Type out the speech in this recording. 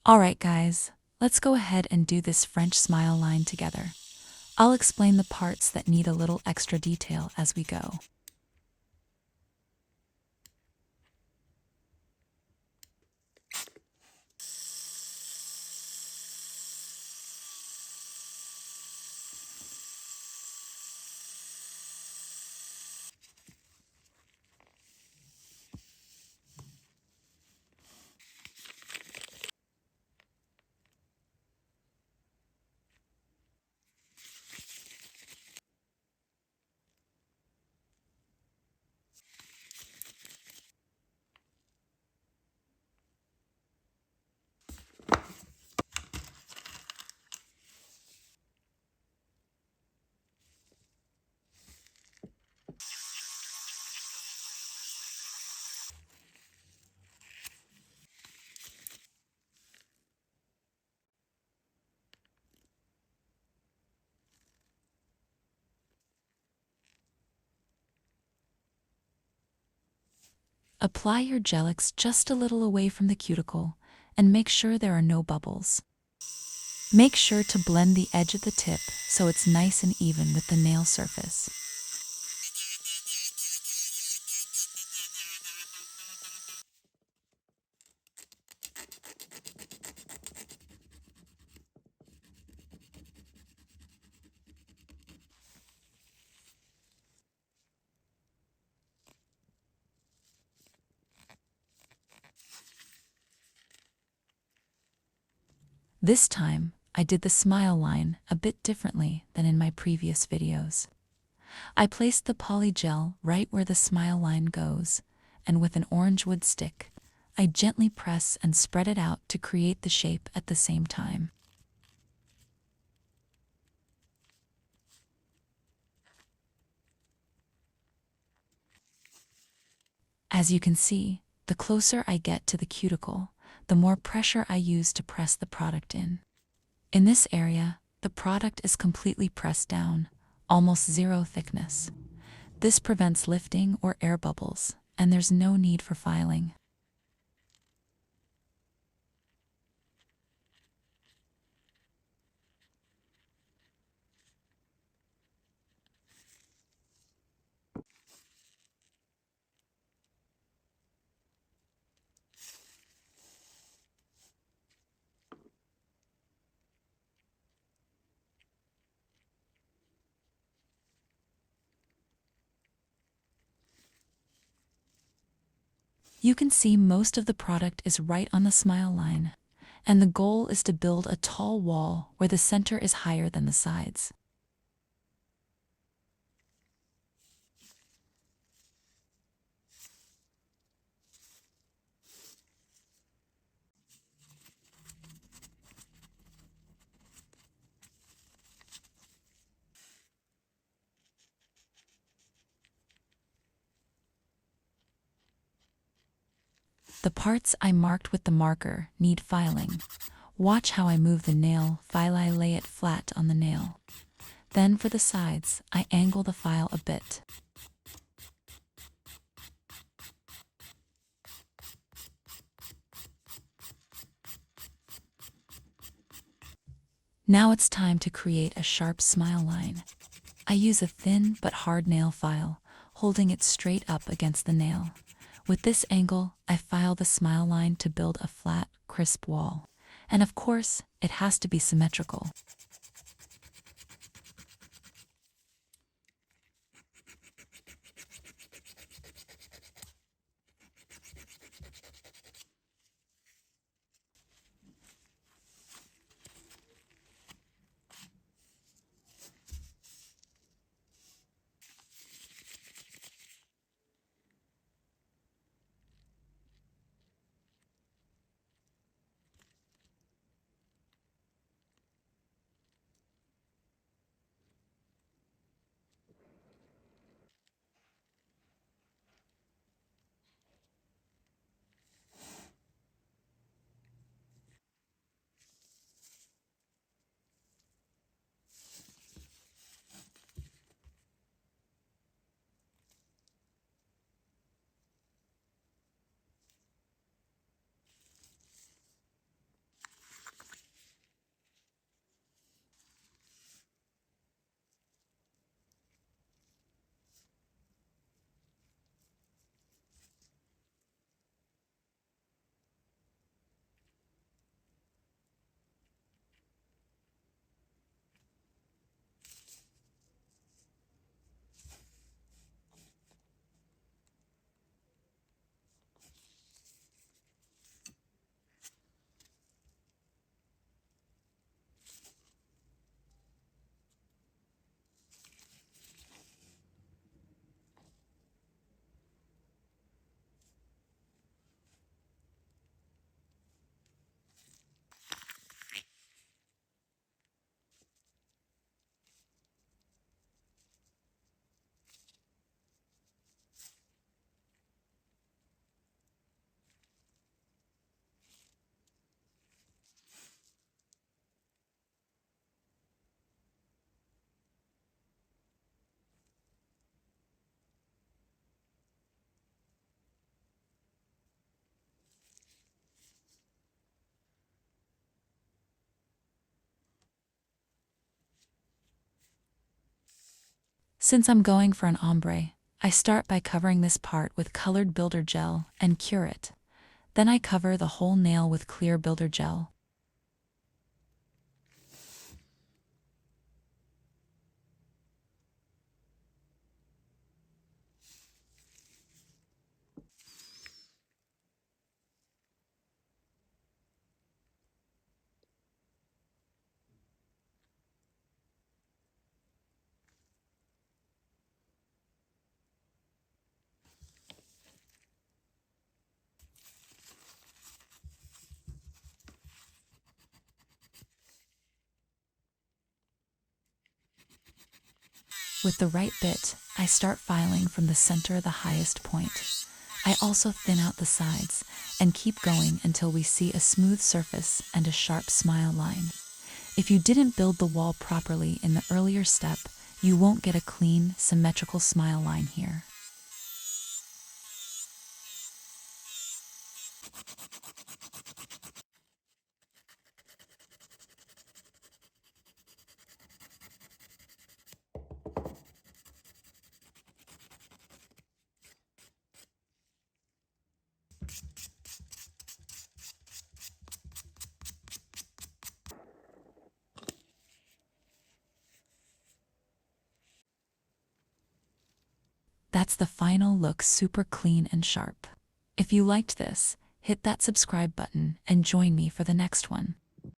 Alright guys, let's go ahead and do this French smile line together. I'll explain the parts that need a little extra detail as we go. Apply your gel-X just a little away from the cuticle and make sure there are no bubbles. Make sure to blend the edge of the tip so it's nice and even with the nail surface. This time, I did the smile line a bit differently than in my previous videos. I placed the polygel right where the smile line goes, and with an orange wood stick, I gently press and spread it out to create the shape at the same time. As you can see, the closer I get to the cuticle, the more pressure I use to press the product in. In this area, the product is completely pressed down, almost zero thickness. This prevents lifting or air bubbles, and there's no need for filing. You can see most of the product is right on the smile line, and the goal is to build a tall wall where the center is higher than the sides. The parts I marked with the marker need filing. Watch how I move the nail file. I lay it flat on the nail. Then for the sides, I angle the file a bit. Now it's time to create a sharp smile line. I use a thin but hard nail file, holding it straight up against the nail. With this angle, I file the smile line to build a flat, crisp wall. And of course, it has to be symmetrical. Since I'm going for an ombre, I start by covering this part with colored builder gel and cure it. Then I cover the whole nail with clear builder gel. With the right bit, I start filing from the center of the highest point. I also thin out the sides and keep going until we see a smooth surface and a sharp smile line. If you didn't build the wall properly in the earlier step, you won't get a clean, symmetrical smile line here. That's the final look, super clean and sharp. If you liked this, hit that subscribe button and join me for the next one.